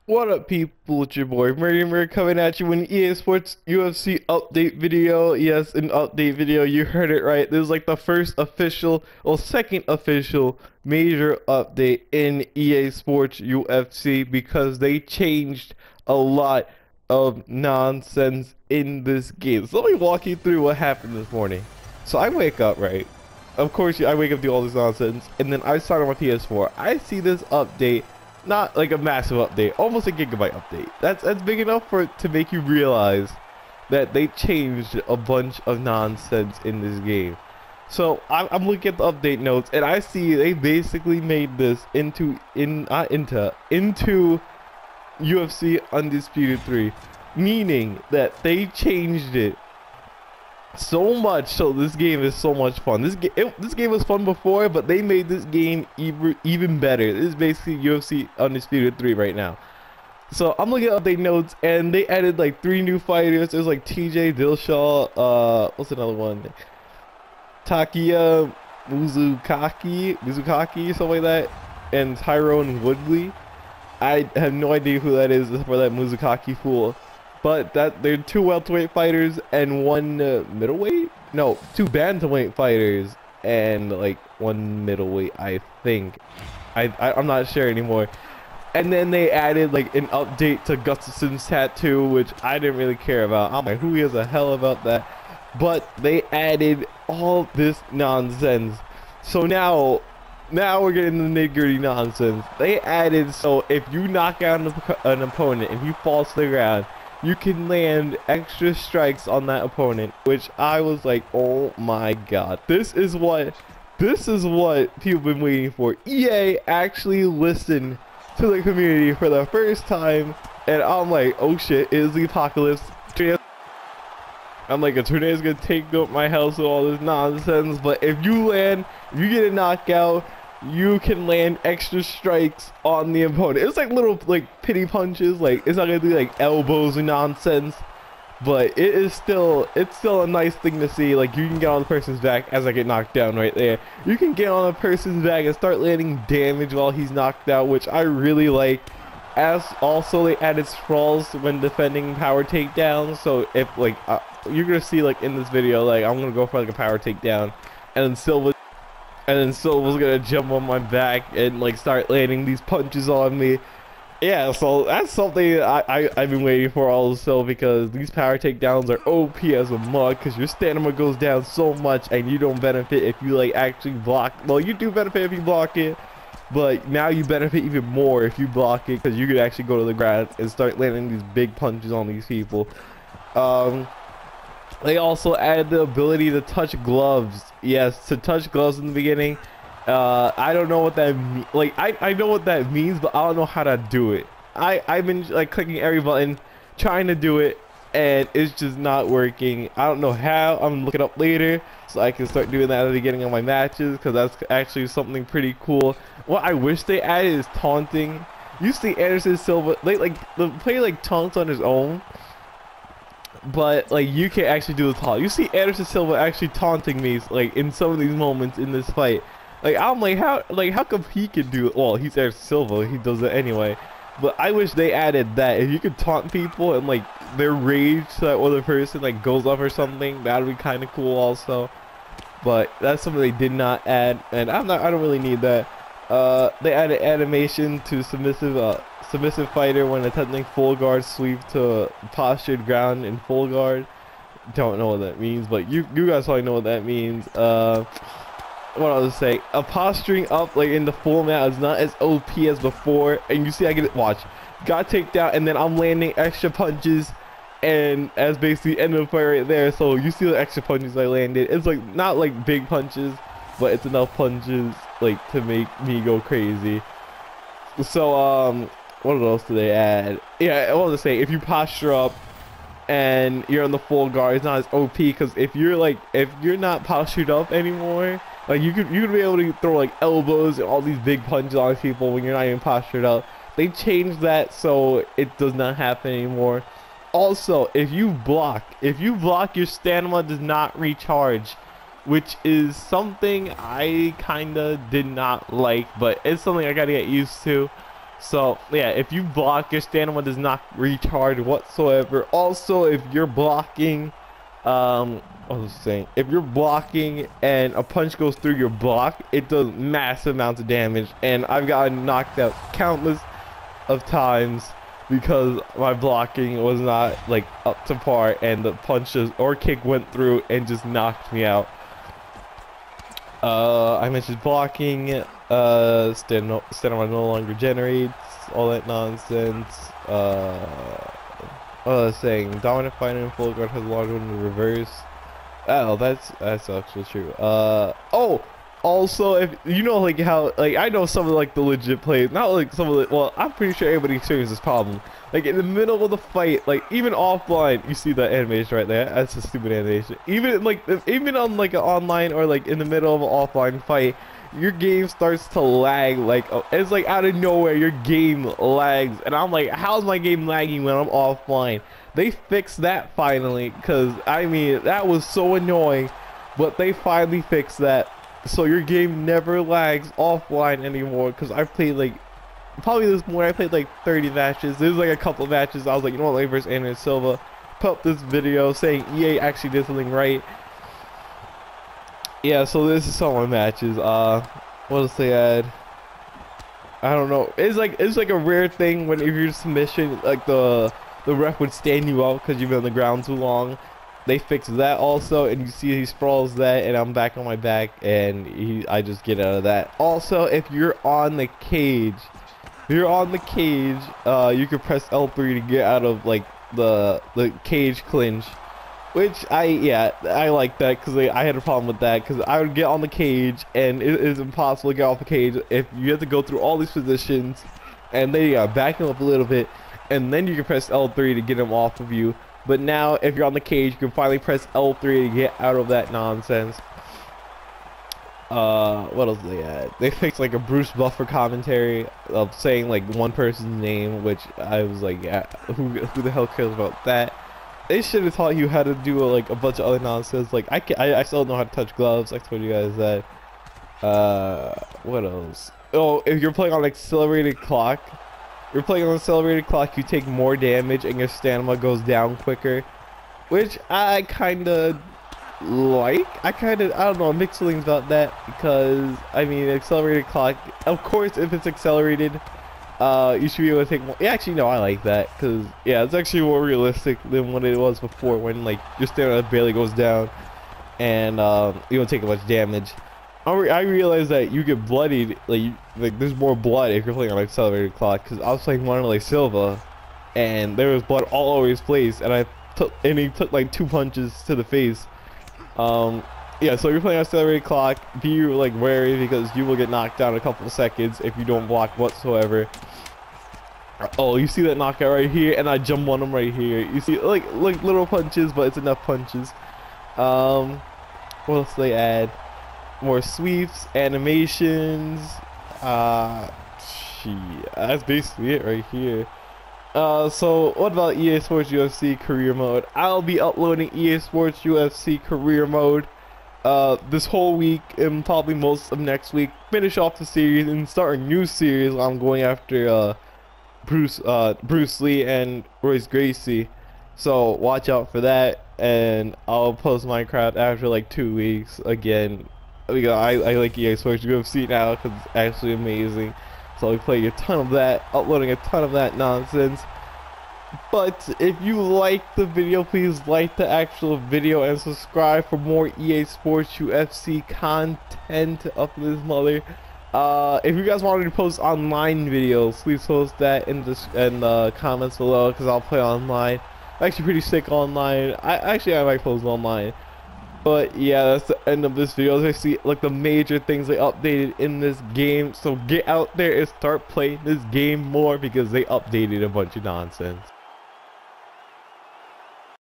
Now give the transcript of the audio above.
What up, people? It's your boy MertyMere coming at you with an EA Sports UFC update video. Yes, an update video. You heard it right. This is like the first official, or second official major update in EA Sports UFC because they changed a lot of nonsense in this game. So let me walk you through what happened this morning. So I wake up, right? Of course, I wake up to all this nonsense, and then I start on my PS4. I see this update. Not like a massive update, almost a gigabyte update. That's big enough for it to make you realize that they changed a bunch of nonsense in this game. So I'm looking at the update notes, and I see they basically made this into UFC Undisputed 3, meaning that they changed it so much so this game is so much fun. This game was fun before, but they made this game even better. This is basically UFC Undisputed 3 right now. So I'm looking at update notes, and they added like 3 new fighters. There's like TJ Dillashaw, what's another one, Takia Mizukaki, something like that, and Tyrone Woodley. I have no idea who that is for that Mizukaki fool. But they're 2 welterweight fighters and 1 middleweight? No, 2 bantamweight fighters and like 1 middleweight, I think. I'm not sure anymore. And then they added like an update to Gustafson's tattoo, which I didn't really care about. I'm like, who gives a hell about that? But they added all this nonsense. So now we're getting the nitty-gritty nonsense. They added, so if you knock out an opponent, if you fall to the ground, you can land extra strikes on that opponent, which I was like, oh my god, this is what people have been waiting for. EA actually listened to the community for the first time, and I'm like, oh shit, it is the apocalypse. I'm like, a tornado is gonna take up my house with all this nonsense. But if you get a knockout, you can land extra strikes on the opponent. It's like little like pity punches. Like, it's not gonna be like elbows and nonsense, but it's still a nice thing to see. Like, you can get on the person's back as I get knocked down right there. You can get on a person's back and start landing damage while he's knocked out, which I really like. As also, they added sprawls when defending power takedowns. So if like you're gonna see like in this video, like I'm gonna go for like a power takedown, and then Silva's gonna jump on my back and like start landing these punches on me. Yeah, so that's something I've been waiting for also, because these power takedowns are OP as a mug, because your stamina goes down so much and you don't benefit if you like actually block. Well, you do benefit if you block it, but now you benefit even more if you block it, because you could actually go to the ground and start landing these big punches on these people. They also added the ability to touch gloves. Yes, to touch gloves in the beginning. I don't know what that means. Like, I know what that means, but I don't know how to do it. I've been like clicking every button, trying to do it, and it's just not working. I don't know how. I'm gonna look it up later so I can start doing that at the beginning of my matches, because that's actually something pretty cool. What I wish they added is taunting. You see Anderson Silva, like the player like taunts on his own, but like you can actually do the taunt. You see Anderson Silva actually taunting me like in some of these moments in this fight. Like, I'm like, how come he can do it? Well, he's Anderson Silva, he does it anyway. But I wish they added that. If you could taunt people and like their rage to that other person like goes up or something, that would be kind of cool also. But that's something they did not add, and I don't really need that. They added animation to submissive fighter when attempting full guard sweep to postured ground in full guard. Don't know what that means, but you guys probably know what that means. What I was saying, a posturing up like in the full mat is not as OP as before, and you see I get it. Watch, got takedown, and then I'm landing extra punches, and as basically end of the fight right there. So you see the extra punches I landed. It's like not like big punches, but it's enough punches like to make me go crazy. So what else do they add? Yeah, I want to say, if you posture up and you're on the full guard, it's not as OP, because if you're not postured up anymore, like you could be able to throw like elbows and all these big punches on people when you're not even postured up. They changed that so it does not happen anymore. Also, if you block, your stamina does not recharge, which is something I kinda did not like, but it's something I gotta get used to. So yeah, if you block, your stamina does not recharge whatsoever. Also, if you're blocking, what was I saying? If you're blocking and a punch goes through your block, it does massive amounts of damage. And I've gotten knocked out countless of times because my blocking was not like up to par, and the punches or kick went through and just knocked me out. I mentioned blocking. Stamina no longer generates, all that nonsense. What was I saying? Dominant fighter in full guard has longer in the reverse. Oh, that's actually true. Oh, also, if you know, like how, like I know some of like the legit plays, not like some of the, well, I'm pretty sure everybody experiences this problem. Like in the middle of the fight, like even offline, you see that animation right there. That's a stupid animation. Even like, even on like an online or like in the middle of an offline fight, your game starts to lag. Like it's like out of nowhere, your game lags, and I'm like, how's my game lagging when I'm offline? They fixed that finally, because I mean that was so annoying, but they finally fixed that, so your game never lags offline anymore. Because I've played like probably this morning, I played like 30 matches. There's like a couple of matches I was like, you know what, let me versus Anderson Silva, put up this video saying EA actually did something right. Yeah, so this is some of my matches. What else they add? I don't know. It's like a rare thing when if you're submission, like the ref would stand you up because you've been on the ground too long. They fixed that also, and you see he sprawls that, and I'm back on my back, and I just get out of that. Also, if you're on the cage, you can press L3 to get out of like the cage clinch. Which I like that, because I had a problem with that, because I would get on the cage and it is impossible to get off the cage if you have to go through all these positions, and then you gotta back him up a little bit, and then you can press L3 to get him off of you. But now if you're on the cage, you can finally press L3 to get out of that nonsense. What else did they add? They fixed like a Bruce Buffer commentary of saying like one person's name, which I was like, yeah, who the hell cares about that? They should have taught you how to do like a bunch of other nonsense. Like I still don't know how to touch gloves. I told you guys that. What else? Oh, if you're playing on accelerated clock, you take more damage and your stamina goes down quicker, which I kind of like. I don't know, mixed feelings about that, because I mean accelerated clock. Of course, if it's accelerated, you should be able to take more. Yeah, actually, no, I like that, because yeah, it's actually more realistic than what it was before, when like your stamina barely goes down and you don't take much damage. I realized that you get bloodied, like there's more blood if you're playing on accelerated clock, because I was playing Wanderlei Silva and there was blood all over his place, and he took like 2 punches to the face. Yeah, so if you're playing on accelerated clock, be like wary, because you will get knocked down in a couple of seconds if you don't block whatsoever. Oh, you see that knockout right here, and I jump on him right here. You see like little punches, but it's enough punches. What else do they add? More sweeps, animations. That's basically it right here. So what about EA Sports UFC career mode? I'll be uploading EA Sports UFC career mode this whole week, and probably most of next week. Finish off the series and start a new series. I'm going after Bruce Lee and Royce Gracie, so watch out for that. And I'll post Minecraft after like 2 weeks again. I like EA Sports UFC now because it's actually amazing. So I'll be playing a ton of that, uploading a ton of that nonsense. But if you like the video, please like the actual video and subscribe for more EA Sports UFC content up in this mother. If you guys wanted to post online videos, please post that in the comments below, because I'll play online. I'm actually pretty sick online. I might post online. But yeah, that's the end of this video. As I see like the major things they updated in this game, so get out there and start playing this game more, because they updated a bunch of nonsense.